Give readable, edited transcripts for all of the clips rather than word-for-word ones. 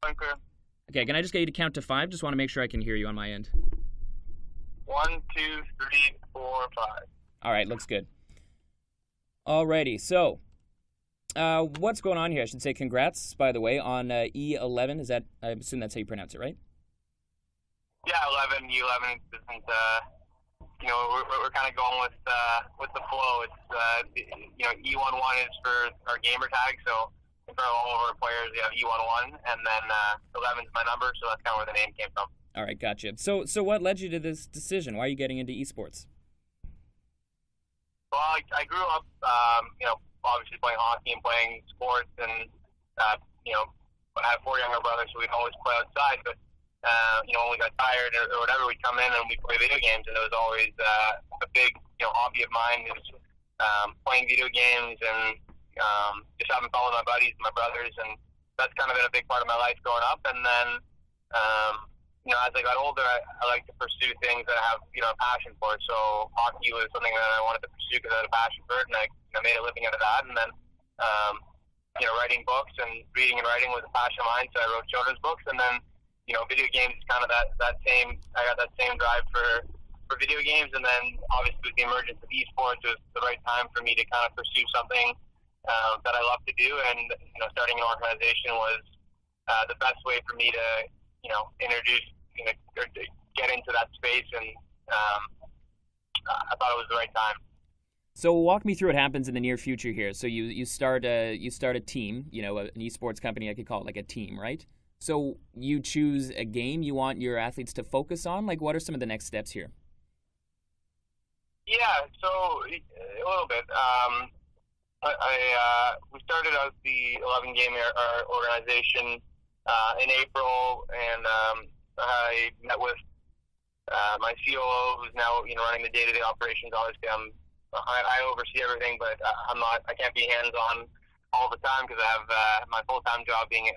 Bunker. Okay, can I just get you to count to five? Just want to make sure I can hear you on my end. One, two, three, four, five. All right, looks good. Alrighty, so what's going on here? I should say congrats, by the way, on E11. Is that, I assume that's how you pronounce it, right? Yeah, 11, U11 isn't, we're kind of going with the flow. It's, E11 is for our gamer tag, so for all of our players, we have E11, and then 11 is my number, so that's kind of where the name came from. All right, gotcha. So what led you to this decision? Why are you getting into esports? Well, I grew up, obviously playing hockey and playing sports, and, I have four younger brothers, so we'd always play outside, but when we got tired or whatever, we'd come in and we'd play video games, and it was always a big, hobby of mine. It was playing video games and just having fun with my buddies and my brothers, and that's kind of been a big part of my life growing up. And then, as I got older, I like to pursue things that I have, a passion for. So hockey was something that I wanted to pursue because I had a passion for it, and I made a living out of that. And then, writing books and reading and writing was a passion of mine, so I wrote children's books. And then, video games is kind of that same. I got that same drive for video games, and then obviously with the emergence of esports, it was the right time for me to kind of pursue something that I love to do. And starting an organization was the best way for me to introduce or to get into that space, and I thought it was the right time. So walk me through what happens in the near future here. So you start a team, an esports company. I could call it like a team, right? So you choose a game you want your athletes to focus on. Like, what are some of the next steps here? Yeah, so a little bit. We started out the 11 game our organization in April, and I met with my COO, who's now running the day-to-day operations. Obviously, I oversee everything, but I can't be hands-on all the time because I have my full-time job being an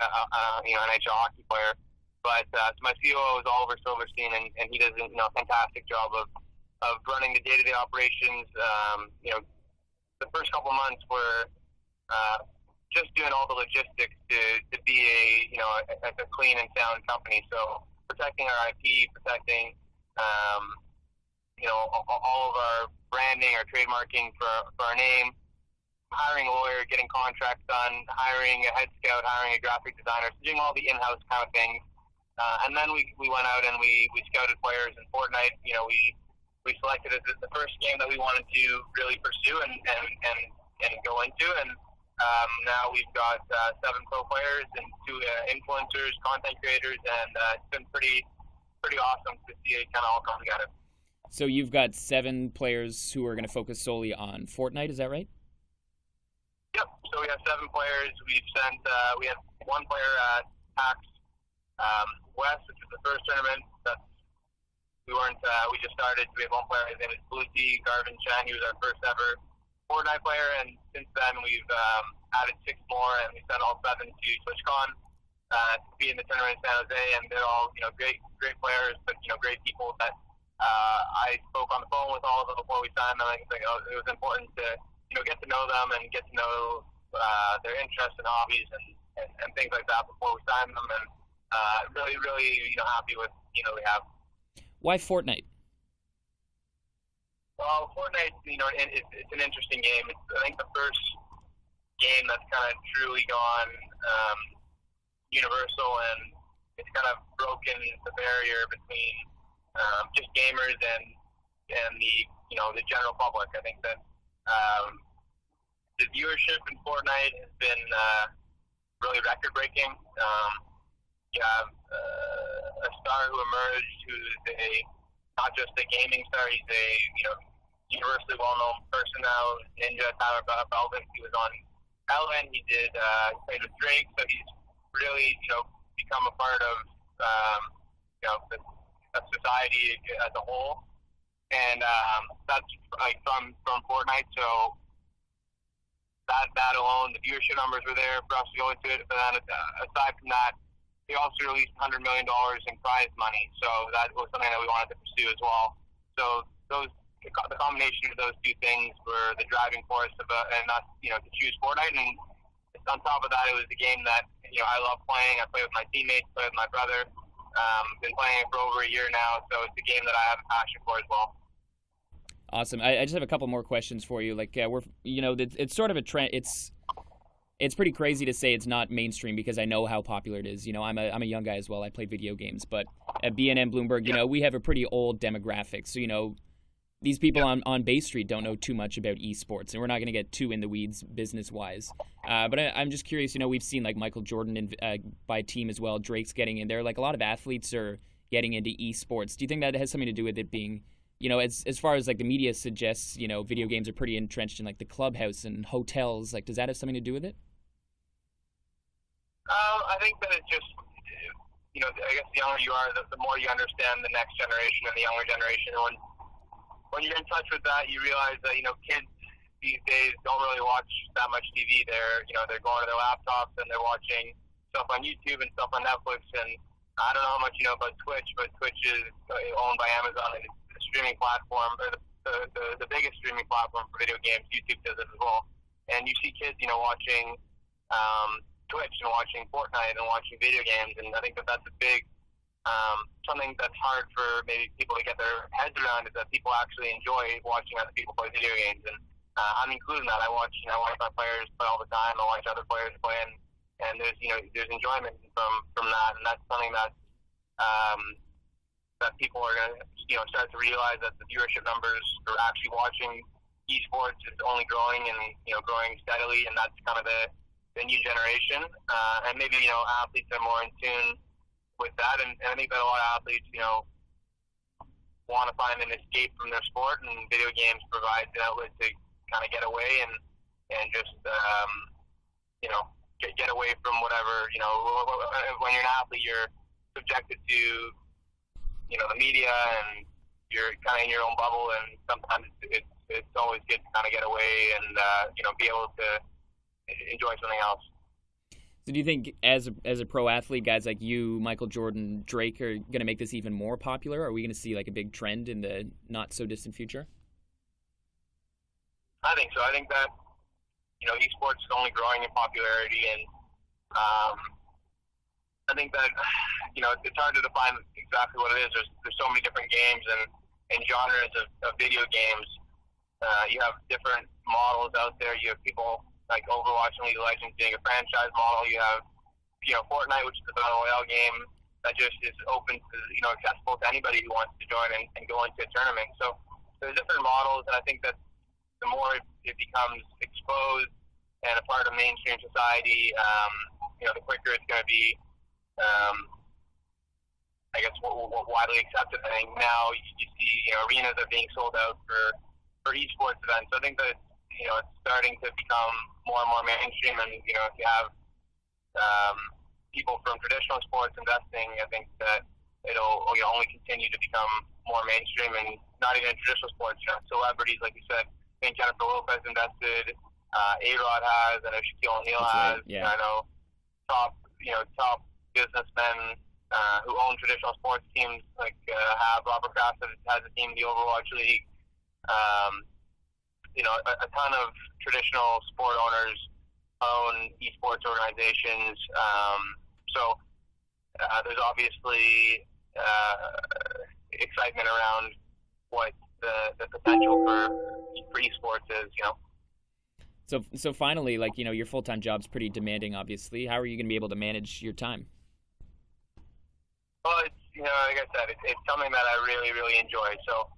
NHL hockey player. But so my COO is Oliver Silverstein, and he does a fantastic job of running the day-to-day operations. The first couple months were just doing all the logistics to be a clean and sound company. So protecting our IP, protecting all of our branding, our trademarking for our name, hiring a lawyer, getting contracts done, hiring a head scout, hiring a graphic designer, so doing all the in-house kind of things. And then we went out and we scouted players in Fortnite. We selected the first game that we wanted to really pursue and go into. And now we've got 7 pro players and 2 influencers, content creators, and it's been pretty awesome to see it kind of all come together. So you've got 7 players who are going to focus solely on Fortnite, is that right? Yep. So we have 7 players. We have 1 player at PAX West, which is the first tournament. We just started. We have 1 player. His name is Blue T Garvin Chan. He was our first ever Fortnite player, and since then we've added 6 more, and we sent all 7 to TwitchCon to be in the tournament in San Jose. And they're all great players, but great people that I spoke on the phone with all of them before we signed them. I think it was important to get to know them and get to know their interests and hobbies and things like that before we signed them. And really happy with we have. Why Fortnite? Well, Fortnite, it's an interesting game. It's, I think, the first game that's kind of truly gone universal, and it's kind of broken the barrier between just gamers and the general public. I think that the viewership in Fortnite has been really record breaking. You have a star who emerged who's not just a gaming star, he's a universally well-known person now. Ninja Tyler Belvin, he was on Ellen. He played with Drake, so he's really become a part of of society as a whole. And that's like from Fortnite. So that alone, the viewership numbers were there for us to go into it. But then aside from that, they also released $100 million in prize money. So that was something that we wanted to pursue as well. So the combination of those 2 things were the driving force of and us, to choose Fortnite. And on top of that, it was a game that I love playing. I play with my teammates, play with my brother. Been playing it for over a year now, so it's a game that I have a passion for as well. Awesome. I just have a couple more questions for you. Like it's sort of a trend. It's pretty crazy to say it's not mainstream because I know how popular it is. I'm a young guy as well. I play video games, but at B&M Bloomberg, we have a pretty old demographic. So these people on Bay Street don't know too much about esports, and we're not going to get too in the weeds business-wise. But I'm just curious, we've seen like Michael Jordan by team as well. Drake's getting in there. Like a lot of athletes are getting into esports. Do you think that has something to do with it being, as far as like the media suggests, video games are pretty entrenched in like the clubhouse and hotels. Like, does that have something to do with it? I think that it just, I guess the younger you are, the more you understand the next generation and the younger generation. When you're in touch with that, you realize that, kids these days don't really watch that much TV. They're going to their laptops and they're watching stuff on YouTube and stuff on Netflix. And I don't know how much you know about Twitch, but Twitch is owned by Amazon, and it's a streaming platform, or the biggest streaming platform for video games. YouTube does it as well. And you see kids, watching Twitch and watching Fortnite and watching video games. And I think that that's a big something that's hard for maybe people to get their heads around, is that people actually enjoy watching other people play video games. And I'm including that. I watch my players play all the time. I watch other players play, and there's there's enjoyment from that, and that's something that that people are going to start to realize, that the viewership numbers for actually watching esports is only growing and growing steadily, and that's kind of the new generation. And maybe athletes are more in tune with that, and I think that a lot of athletes want to find an escape from their sport, and video games provide an outlet to kind of get away and just get away from whatever. When you're an athlete, you're subjected to the media, and you're kind of in your own bubble, and sometimes it's always good to kind of get away and be able to enjoy something else. So do you think as a pro athlete, guys like you, Michael Jordan, Drake, are going to make this even more popular? Are we going to see like a big trend in the not so distant future? I think so. I think that esports is only growing in popularity, and I think that it's hard to define exactly what it is. There's so many different games and genres of video games. You have different models out there. You have people like Overwatch and League of Legends being a franchise model. You have Fortnite, which is a battle royale game that just is open to accessible to anybody who wants to join and go into a tournament. So there's different models, and I think that the more it becomes exposed and a part of mainstream society, the quicker it's going to be, I guess, widely accepted. I think now you see arenas are being sold out for esports events. So I think that it's starting to become more and more mainstream, and if you have people from traditional sports investing, I think that it'll only continue to become more mainstream, and not even in traditional sports. Celebrities, like you said, I think Jennifer Lopez invested, A-Rod has, I know Shaquille O'Neal has. Right, yeah. I know top businessmen who own traditional sports teams, like Robert Kraft has a team in the Overwatch League. A ton of traditional sport owners own esports organizations. So there's obviously excitement around what the potential for esports is. So finally, like your full-time job's pretty demanding, obviously. How are you going to be able to manage your time? Well, it's like I said, it's something that I really, really enjoy. So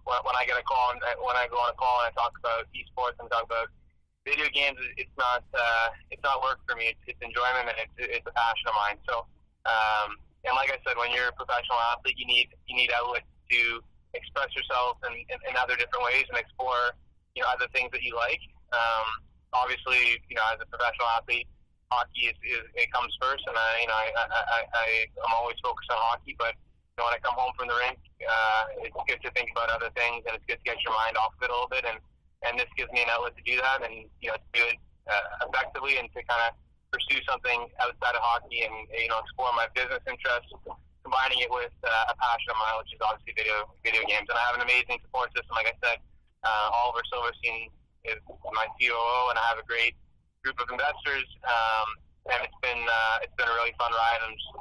when I get a call, and when I go on a call and I talk about esports and talk about video games, it's not work for me. It's enjoyment, and it's a passion of mine. So and like I said, when you're a professional athlete, you need outlets to express yourself in other different ways and explore other things that you like. Obviously, as a professional athlete, hockey it comes first, and I'm always focused on hockey. But when I come home from the rink, it's good to think about other things, and it's good to get your mind off of it a little bit. And this gives me an outlet to do that, and to do it effectively, and to kind of pursue something outside of hockey, and explore my business interests, combining it with a passion of mine, which is obviously video games. And I have an amazing support system. Like I said, Oliver Silverstein is my COO, and I have a great group of investors, and it's been a really fun ride. I'm just,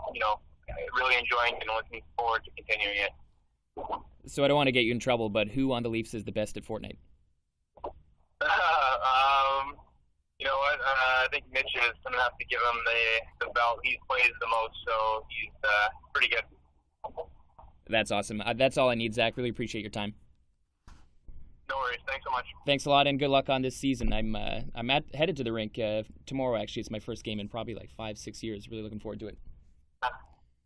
really enjoying it and looking forward to continuing it. So I don't want to get you in trouble, but who on the Leafs is the best at Fortnite? You know what? I think Mitch is. I'm gonna have to give him the belt. He plays the most, so he's pretty good. That's awesome. That's all I need, Zach. Really appreciate your time. No worries. Thanks so much. Thanks a lot, and good luck on this season. I'm headed to the rink tomorrow. Actually, it's my first game in probably like 5-6 years. Really looking forward to it.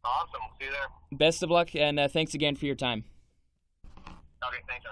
Awesome. See you there. Best of luck, and thanks again for your time. Okay. Thanks.